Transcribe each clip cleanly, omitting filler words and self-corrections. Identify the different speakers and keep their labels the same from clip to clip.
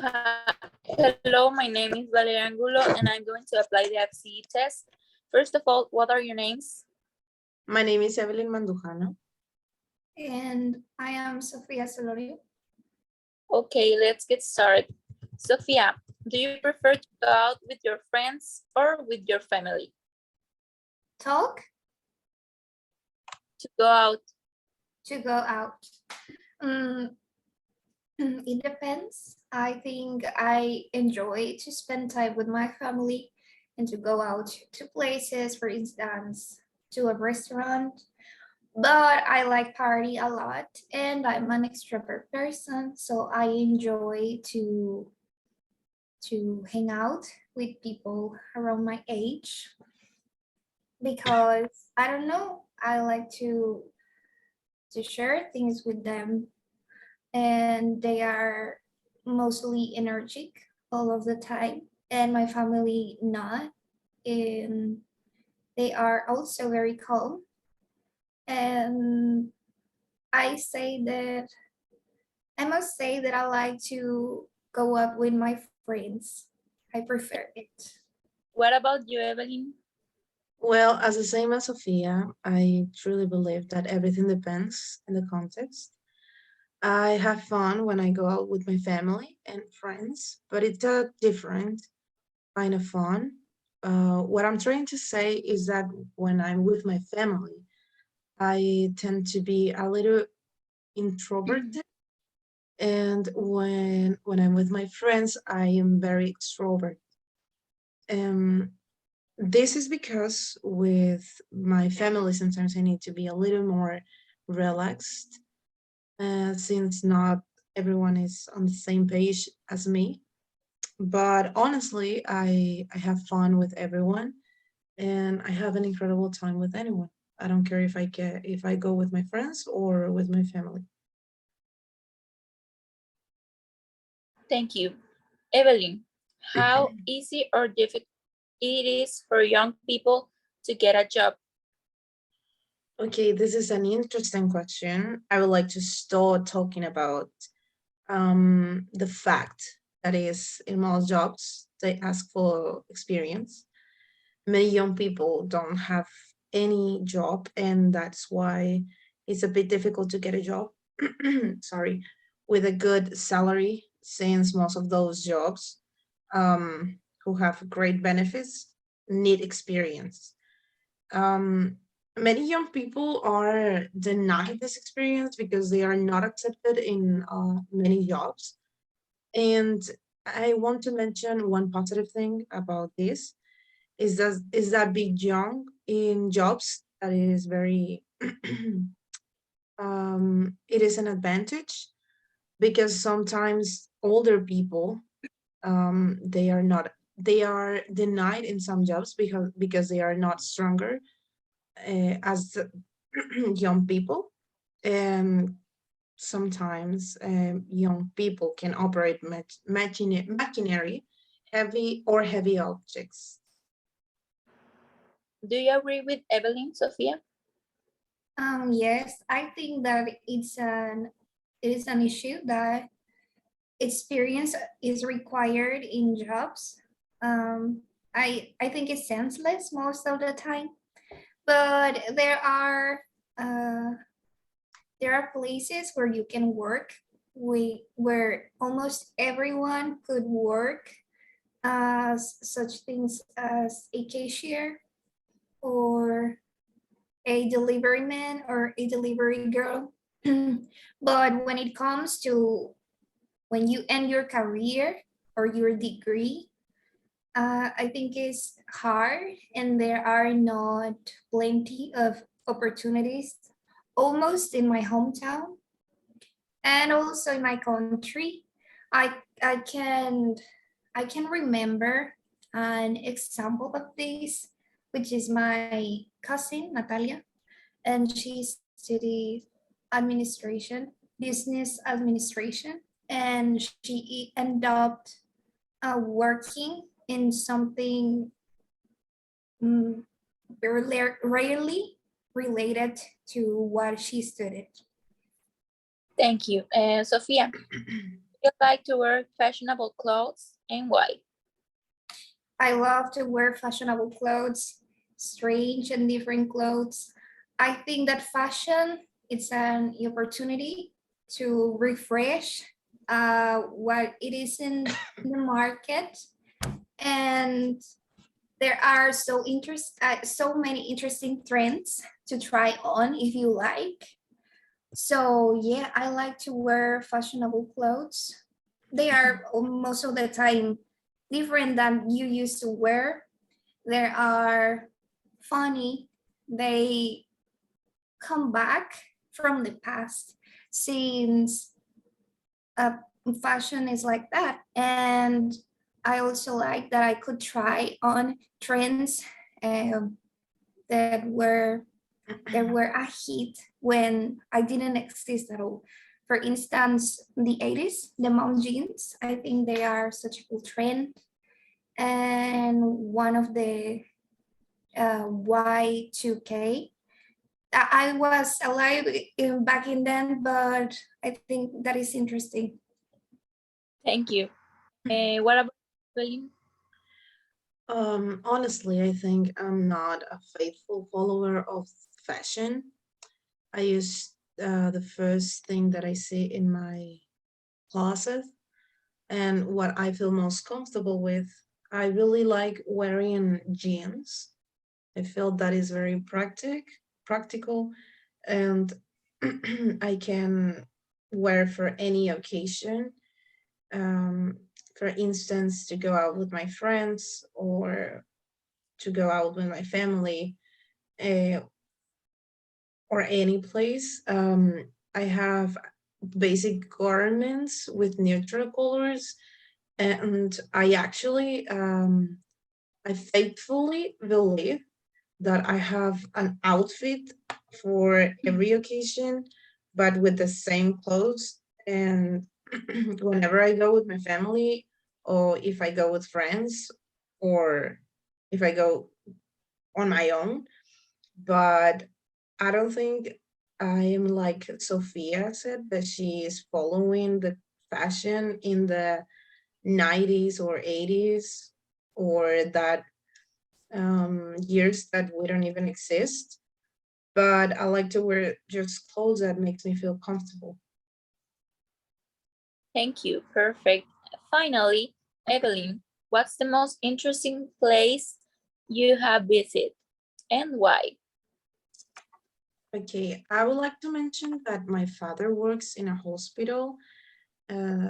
Speaker 1: Hello, my name is Valeria Angulo and I'm going to apply the Fce test. First of all, what are your names?
Speaker 2: My name is Evelyn Mandujano.
Speaker 3: And I am Sofia Solorio.
Speaker 1: Okay, let's get started. Sofia, do you prefer to go out with your friends or with your family?
Speaker 3: Talk?
Speaker 1: To go out.
Speaker 3: To go out. It depends. I think I enjoy to spend time with my family and to go out to places, for instance, to a restaurant. But I like party a lot and I'm an extrovert person, so I enjoy to hang out with people around my age because I don't know, I like to share things with them, and they are mostly energetic all of the time, and my family not, and they are also very calm. And I say that I must say that I like to go up with my friends. I prefer it.
Speaker 1: What about you, Evelyn?
Speaker 2: Well, as the same as Sophia, I truly believe that everything depends in the context. I have fun when I go out with my family and friends, but it's a different kind of fun. What I'm trying to say is that when I'm with my family, I tend to be a little introverted, and when I'm with my friends, I am very extrovert. Um, this is because with my family, sometimes I need to be a little more relaxed, since not everyone is on the same page as me. But honestly, I have fun with everyone, and I have an incredible time with anyone. I don't care if I go with my friends or with my family.
Speaker 1: Thank you. Evelyn, how easy or difficult it is for young people to get a job?
Speaker 2: Okay, this is an interesting question. I would like to start talking about the fact that is in most jobs they ask for experience. Many young people don't have any job, and that's why it's a bit difficult to get a job. Sorry, with a good salary, since most of those jobs who have great benefits need experience. um, Many young people are denied this experience because they are not accepted in many jobs. And I want to mention one positive thing about this is that being young in jobs, that is very it is an advantage, because sometimes older people, they are denied in some jobs because they are not stronger as young people. And sometimes young people can operate machinery, heavy objects.
Speaker 1: Do you agree with Evelyn, Sophia?
Speaker 3: Yes, I think that it is an issue that experience is required in jobs. I think it's senseless most of the time, but uh, there are places where you can work, where almost everyone could work as such things as a cashier or a delivery man or a delivery girl. But when it comes to when you end your career or your degree, I think it's hard, and there are not plenty of opportunities almost in my hometown and also in my country. I can remember an example of this, which is my cousin Natalia, and she studied administration, business administration, and she ended up working in something rarely related to what she studied.
Speaker 1: Thank you. Sophia, You like to wear fashionable clothes and why?
Speaker 3: I love to wear fashionable clothes, strange and different clothes. I think that fashion it's an opportunity to refresh what it is in the market, and there are so many interesting trends to try on if you like. So yeah, I like to wear fashionable clothes. They are most of the time different than you used to wear. They are funny. They come back from the past since uh, fashion is like that. And I also like that I could try on trends um, that were a hit when I didn't exist at all. For instance, the 80s, the mom jeans, I think they are such a cool trend. And one of the Y2K. I was alive back in then, but I think that is interesting.
Speaker 1: Thank you. What about Evelyn?
Speaker 2: Honestly, I think I'm not a faithful follower of fashion. I use the first thing that I see in my closet and what I feel most comfortable with. I really like wearing jeans. I feel that is very practical, and I can wear for any occasion. Um, for instance, to go out with my friends or to go out with my family, uh, or any place. I have basic garments with neutral colors, and I faithfully believe that I have an outfit for every occasion, but with the same clothes. And whenever I go with my family, or if I go with friends, or if I go on my own, but I don't think I am like Sophia said that she is following the fashion in the 90s or 80s, or that years that we don't even exist. But I like to wear just clothes that makes me feel comfortable.
Speaker 1: Thank you. Perfect. Finally, Evelyn, what's the most interesting place you have visited and why?
Speaker 2: Okay, I would like to mention that my father works in a hospital, uh,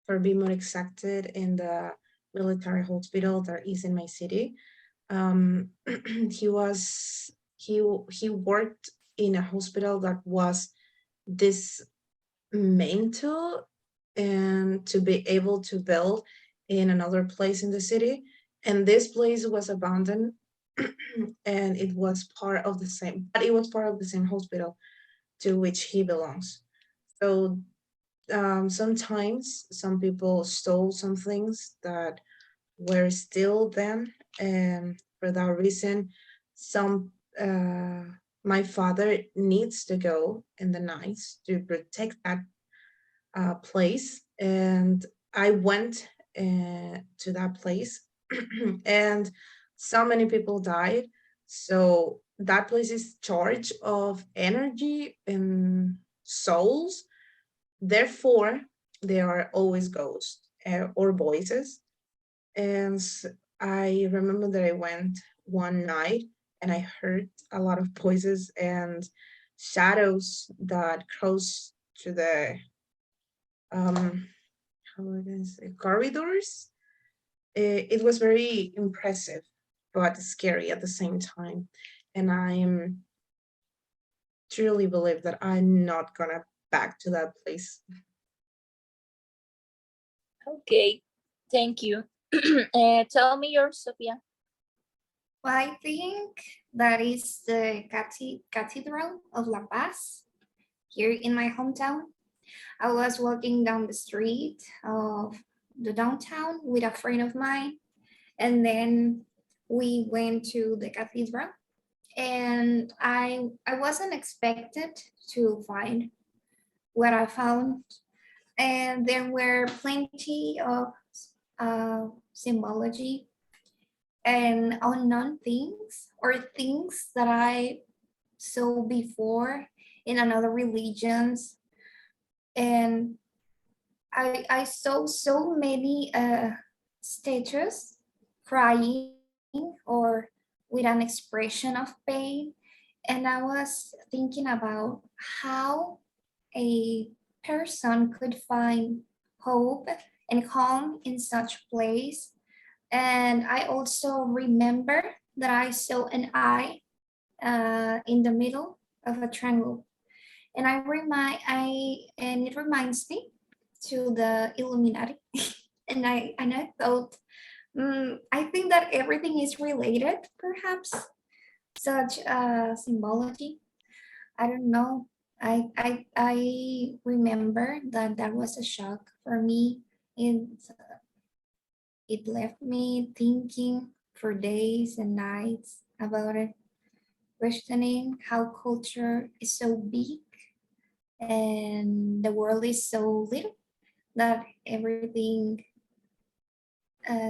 Speaker 2: for being more exacted, in the military hospital that is in my city. He was he worked in a hospital that was this mental, and to be able to build in another place in the city, and this place was abandoned. And it was part of the same, but it was part of the same hospital to which he belongs. So sometimes some people stole some things that were still then, and for that reason, some my father needs to go in the nights to protect that place. And I went to that place, and so many people died. So that place is charged of energy and souls. Therefore, there are always ghosts, or voices. And I remember that I went one night and I heard a lot of voices and shadows that crossed to the um how would I say, corridors. It was very impressive, but scary at the same time. And I truly believe that I'm not gonna back to that place.
Speaker 1: Okay, thank you. Tell me yours, Sophia.
Speaker 3: Well, I think that is the Cathedral of La Paz here in my hometown. I was walking down the street of the downtown with a friend of mine, and then we went to the cathedral. And I wasn't expected to find what I found. and there were plenty of symbology and unknown things or things that I saw before in another religions. And I saw so many statues crying or with an expression of pain. And I was thinking about how a person could find hope and calm in such place. And I also remember that I saw an eye in the middle of a triangle, and and it reminds me to the Illuminati. And I thought, I think that everything is related, perhaps such symbology. I don't know. I remember that that was a shock for me. It left me thinking for days and nights about it, questioning how culture is so big and the world is so little that everything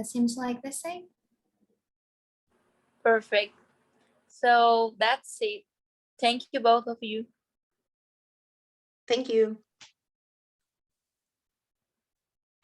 Speaker 3: seems like the same.
Speaker 1: Perfect. So that's it. Thank you, both of you.
Speaker 2: Thank you.